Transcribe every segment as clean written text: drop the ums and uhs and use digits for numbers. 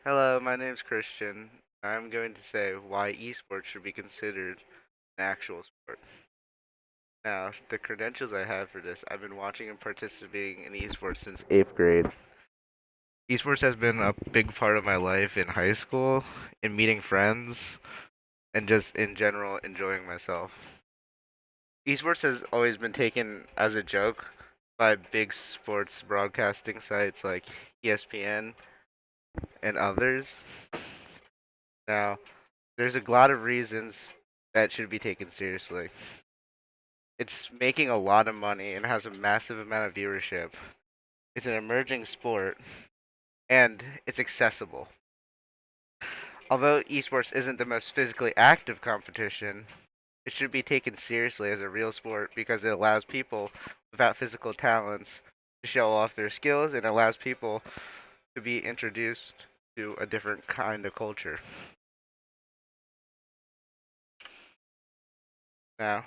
Hello, my name's Christian. I'm going to say why esports should be considered an actual sport. Now, the credentials I have for this, I've been watching and participating in esports since 8th grade. Esports has been a big part of my life in high school, in meeting friends, and just in general enjoying myself. Esports has always been taken as a joke by big sports broadcasting sites like ESPN and others. Now, there's a lot of reasons that should be taken seriously. It's making a lot of money and has a massive amount of viewership. It's an emerging sport and it's accessible. Although esports isn't the most physically active competition, it should be taken seriously as a real sport because it allows people without physical talents to show off their skills and allows people to be introduced to a different kind of culture. Now,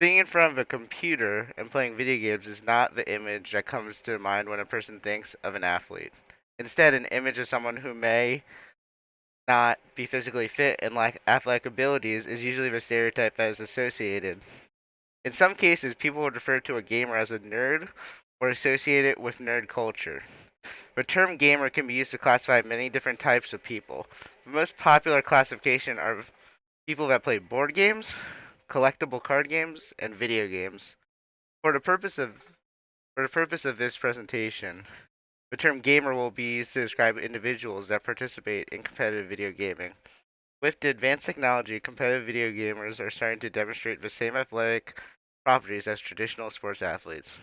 sitting in front of a computer and playing video games is not the image that comes to mind when a person thinks of an athlete. Instead, an image of someone who may not be physically fit and lack athletic abilities is usually the stereotype that is associated. In some cases, people would refer to a gamer as a nerd or associate it with nerd culture. The term gamer can be used to classify many different types of people. The most popular classification are people that play board games, collectible card games, and video games. For the purpose of For the purpose of this presentation, the term gamer will be used to describe individuals that participate in competitive video gaming. With the advanced technology, competitive video gamers are starting to demonstrate the same athletic properties as traditional sports athletes.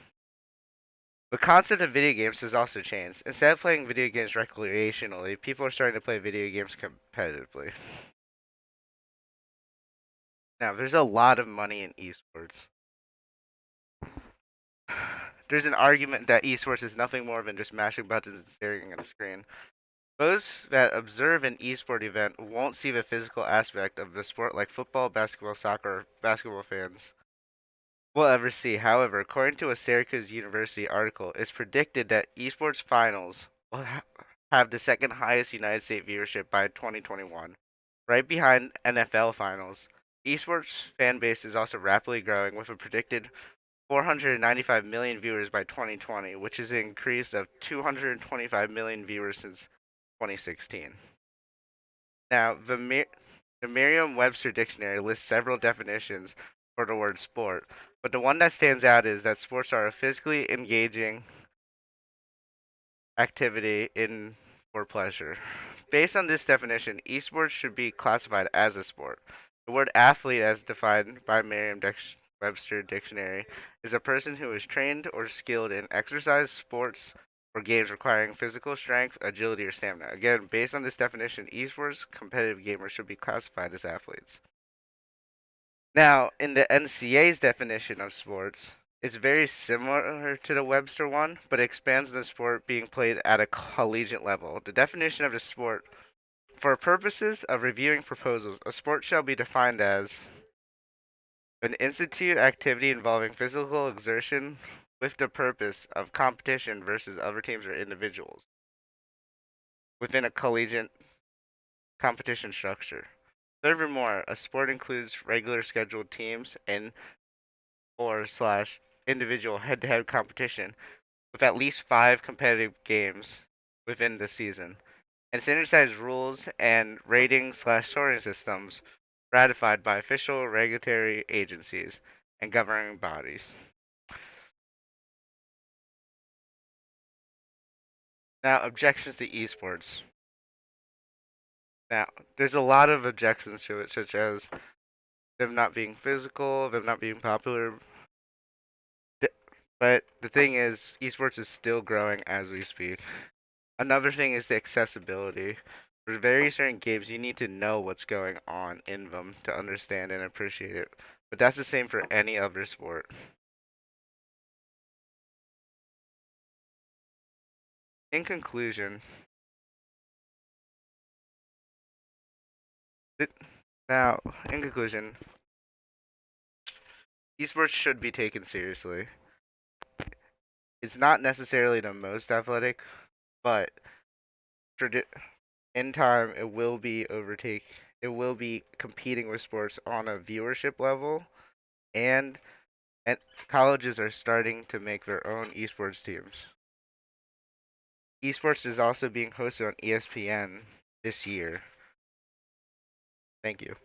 The concept of video games has also changed. Instead of playing video games recreationally, people are starting to play video games competitively. Now, there's a lot of money in esports. There's an argument that esports is nothing more than just mashing buttons and staring at a screen. Those that observe an esport event won't see the physical aspect of the sport like football, basketball, soccer, basketball fans will ever see. However, according to a Syracuse University article, it's predicted that esports finals will have the second highest United States viewership by 2021, right behind NFL finals. Esports fan base is also rapidly growing with a predicted 495 million viewers by 2020, which is an increase of 225 million viewers since 2016. Now, the Merriam-Webster dictionary lists several definitions for the word sport, but the one that stands out is that sports are a physically engaging activity in for pleasure. Based on this definition, esports should be classified as a sport. The word athlete, as defined by Merriam-Webster dictionary, is a person who is trained or skilled in exercise, sports, or games requiring physical strength, agility, or stamina. Again, based on this definition, esports competitive gamers should be classified as athletes. Now, in the NCAA's definition of sports, it's very similar to the Webster one, but expands on the sport being played at a collegiate level. The definition of the sport, for purposes of reviewing proposals, a sport shall be defined as an institute activity involving physical exertion with the purpose of competition versus other teams or individuals within a collegiate competition structure. Furthermore, a sport includes regular scheduled teams and or slash individual head-to-head competition with at least 5 competitive games within the season, and standardized rules and rating slash scoring systems ratified by official regulatory agencies and governing bodies. Now, objections to esports. Now, there's a lot of objections to it, such as them not being physical, them not being popular. But the thing is, esports is still growing as we speak. Another thing is the accessibility. For very certain games, you need to know what's going on in them to understand and appreciate it. But that's the same for any other sport. In conclusion, th- now, in conclusion, esports should be taken seriously. It's not necessarily the most athletic, but tradi- in time it will be competing with sports on a viewership level, and and colleges are starting to make their own esports teams. Esports is also being hosted on ESPN this year. Thank you.